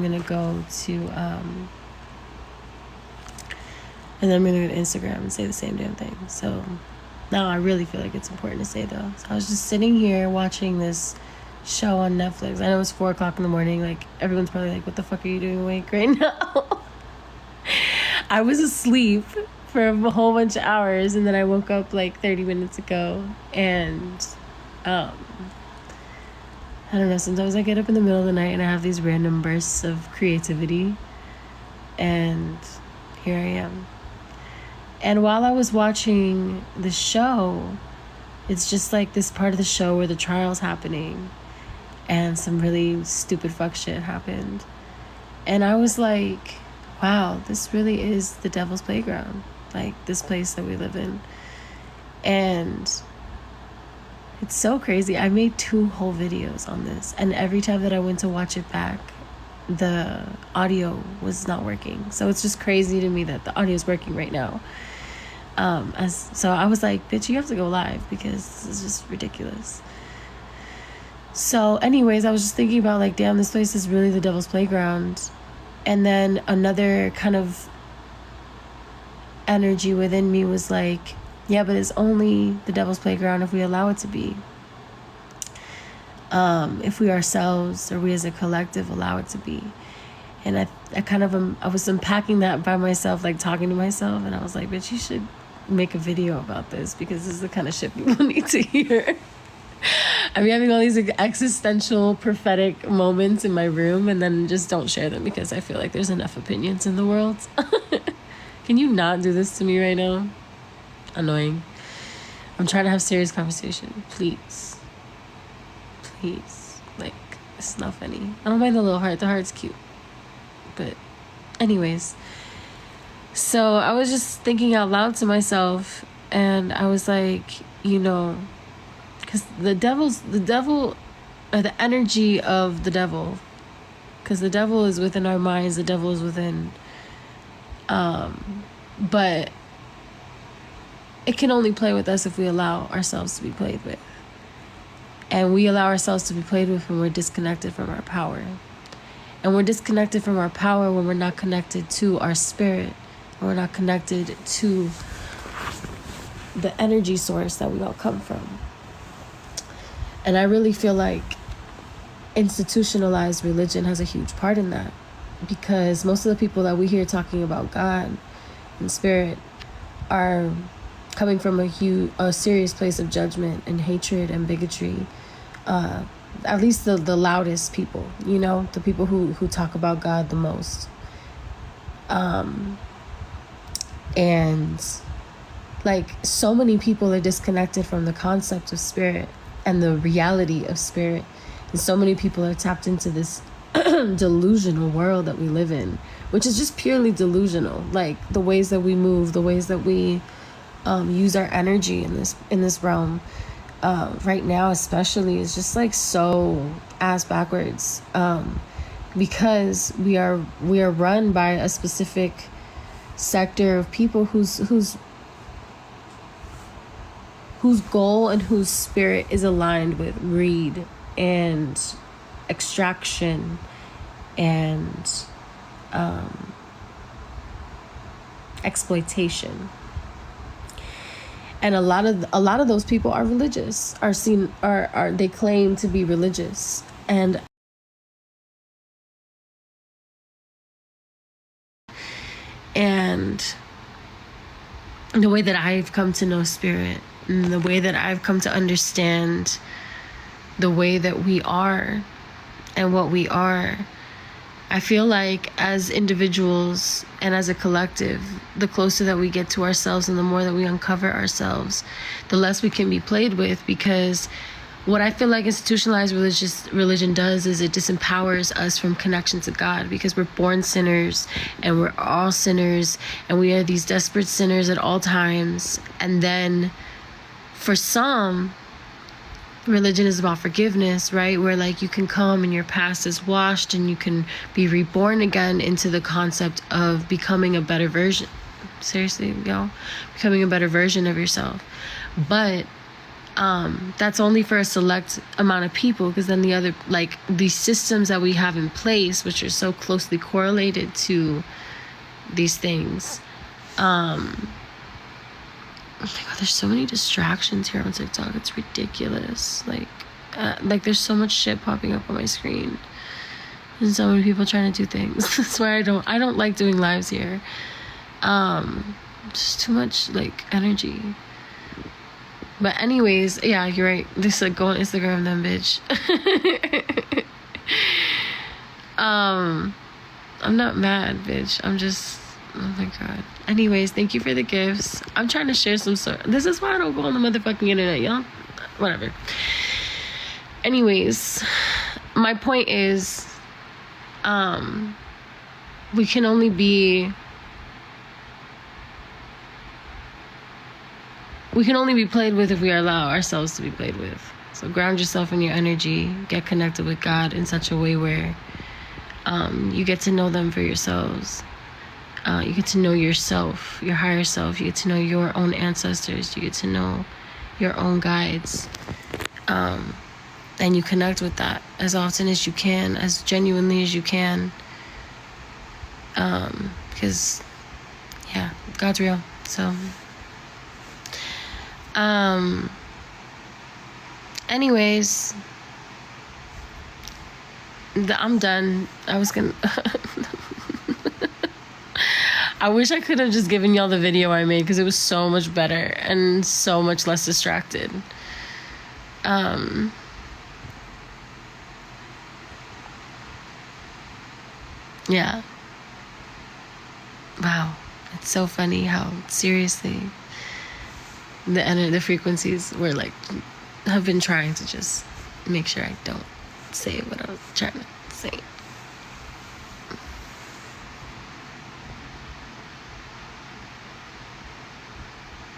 I'm gonna go to and then I'm gonna go to Instagram and say the same damn thing. So now I really feel like it's important to say though. So I was just sitting here watching this show on Netflix. I know it's 4 o'clock in the morning. Like, everyone's probably like, what the fuck are you doing awake right now? I was asleep for a whole bunch of hours, and then I woke up like 30 minutes ago. And I don't know, sometimes I get up in the middle of the night and I have these random bursts of creativity, and here I am. And while I was watching the show, it's just like this part of the show where the trial's happening and some really stupid fuck shit happened. And I was like, wow, this really is the devil's playground. Like, this place that we live in. And it's so crazy. I made 2 whole videos on this. And every time that I went to watch it back, the audio was not working. So it's just crazy to me that the audio is working right now. So I was like, bitch, you have to go live because this is just ridiculous. So anyways, I was just thinking about like, damn, this place is really the devil's playground. And then another kind of energy within me was like, yeah, but it's only the devil's playground if we allow it to be. If we ourselves or we as a collective allow it to be. And I was unpacking that by myself, like talking to myself, and I was like, bitch, you should make a video about this because this is the kind of shit people need to hear. I'm having all these existential prophetic moments in my room, and then just don't share them because I feel like there's enough opinions in the world. Can you not do this to me right now? Annoying. I'm trying to have serious conversation. Please. Like, it's not funny. I don't mind the little heart. The heart's cute. But anyways, so I was just thinking out loud to myself, and I was like, you know, because the devil, or the energy of the devil, because the devil is within our minds, the devil is within, but it can only play with us if we allow ourselves to be played with. And we allow ourselves to be played with when we're disconnected from our power. And we're disconnected from our power when we're not connected to our spirit. When we're not connected to the energy source that we all come from. And I really feel like institutionalized religion has a huge part in that. Because most of the people that we hear talking about God and spirit are coming from a serious place of judgment and hatred and bigotry. At least the loudest people, you know, the people who talk about God the most. And like, so many people are disconnected from the concept of spirit and the reality of spirit. And so many people are tapped into this delusional world that we live in, which is just purely delusional. Like, the ways that we move, the ways that we use our energy in this realm right now especially is just like so ass backwards, because we are run by a specific sector of people whose goal and whose spirit is aligned with greed and extraction and exploitation. And a lot of those people are religious, they claim to be religious. And the way that I've come to know spirit, and the way that I've come to understand the way that we are and what we are, I feel like as individuals and as a collective, the closer that we get to ourselves and the more that we uncover ourselves, the less we can be played with. Because what I feel like institutionalized religion does is it disempowers us from connection to God, because we're born sinners and we're all sinners and we are these desperate sinners at all times. And then for some, religion is about forgiveness, right? Where like you can come and your past is washed and you can be reborn again into the concept of becoming a better version. Seriously, y'all, becoming a better version of yourself. But that's only for a select amount of people, because then the other, like, these systems that we have in place, which are so closely correlated to these things, oh my God, there's so many distractions here on TikTok. It's ridiculous. Like there's so much shit popping up on my screen, and so many people trying to do things. That's why I don't like doing lives here. Just too much like energy. But anyways, yeah, you're right. This like, go on Instagram then, bitch. I'm not mad, bitch. I'm just, oh my God. Anyways, thank you for the gifts. I'm trying to share some sort. This is why I don't go on the motherfucking internet, y'all. Whatever. Anyways, my point is, we can only be played with if we allow ourselves to be played with. So ground yourself in your energy, get connected with God in such a way where you get to know them for yourselves. You get to know yourself, your higher self. You get to know your own ancestors. You get to know your own guides. And you connect with that as often as you can, as genuinely as you can. Because, yeah, God's real. So, anyways, I'm done. I was gonna... I wish I could have just given y'all the video I made, because it was so much better and so much less distracted. Yeah. Wow. It's so funny how seriously the frequencies were like, have been trying to just make sure I don't say what I was trying to say.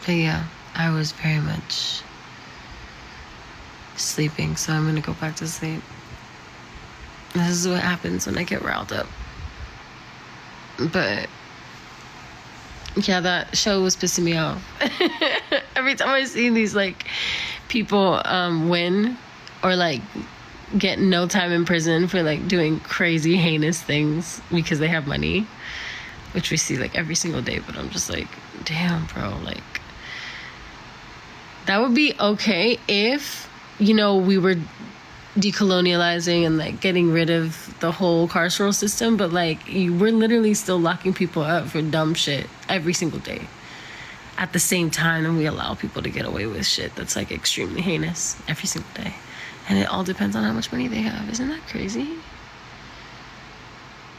But yeah, I was very much sleeping, so I'm gonna go back to sleep. This is what happens when I get riled up. But yeah, that show was pissing me off. Every time I see these like people win or like get no time in prison for like doing crazy heinous things because they have money, which we see like every single day, but I'm just like, damn, bro, like that would be okay if, you know, we were decolonializing and like getting rid of the whole carceral system, but like we're literally still locking people up for dumb shit every single day at the same time, and we allow people to get away with shit that's like extremely heinous every single day, and it all depends on how much money they have. Isn't that crazy?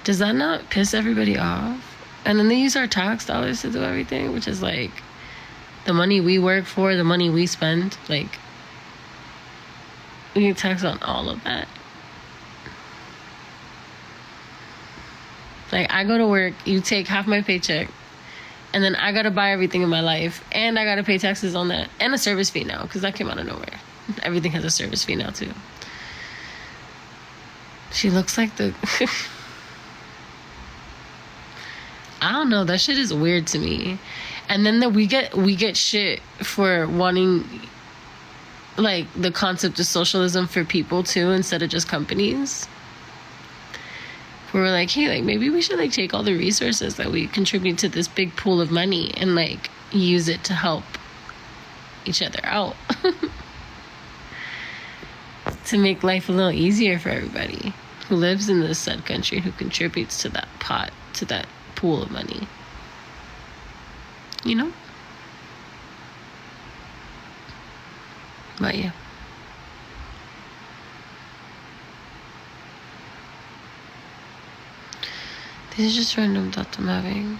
Does that not piss everybody off? And then they use our tax dollars to do everything, which is like the money we work for, the money we spend, like we get taxed on all of that. Like, I go to work, you take half my paycheck, and then I gotta buy everything in my life, and I gotta pay taxes on that, and a service fee now, because that came out of nowhere. Everything has a service fee now, too. She looks like the... I don't know, that shit is weird to me. And then we get shit for wanting... like the concept of socialism for people too, instead of just companies. We're like, hey, like maybe we should like take all the resources that we contribute to this big pool of money and like use it to help each other out. To make life a little easier for everybody who lives in this said country, who contributes to that pot, to that pool of money. You know? But yeah. These are just random thoughts I'm having.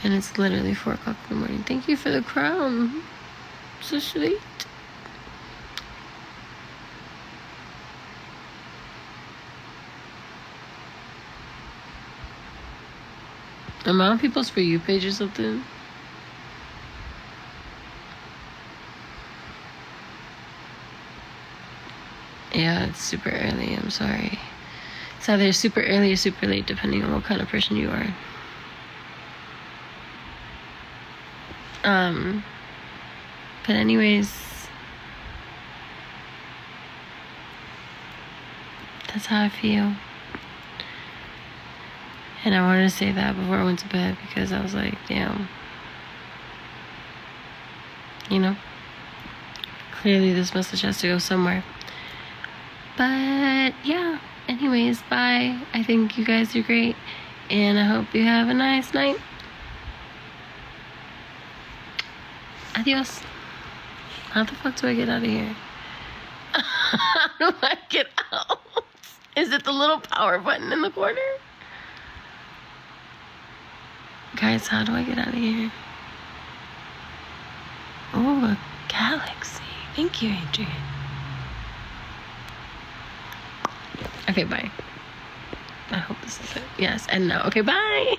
And it's literally 4 o'clock in the morning. Thank you for the crown. So sweet. Am I on people's For You page or something? Yeah, it's super early. I'm sorry. It's either super early or super late, depending on what kind of person you are. But anyways, that's how I feel. And I wanted to say that before I went to bed because I was like, damn. You know? Clearly this message has to go somewhere. But yeah, anyways, bye. I think you guys are great. And I hope you have a nice night. Adios. How the fuck do I get out of here? How do I get out? Is it the little power button in the corner? Guys, how do I get out of here? Oh, a galaxy. Thank you, Adrian. Okay, bye. I hope this is it. Yes, and no. Okay, bye.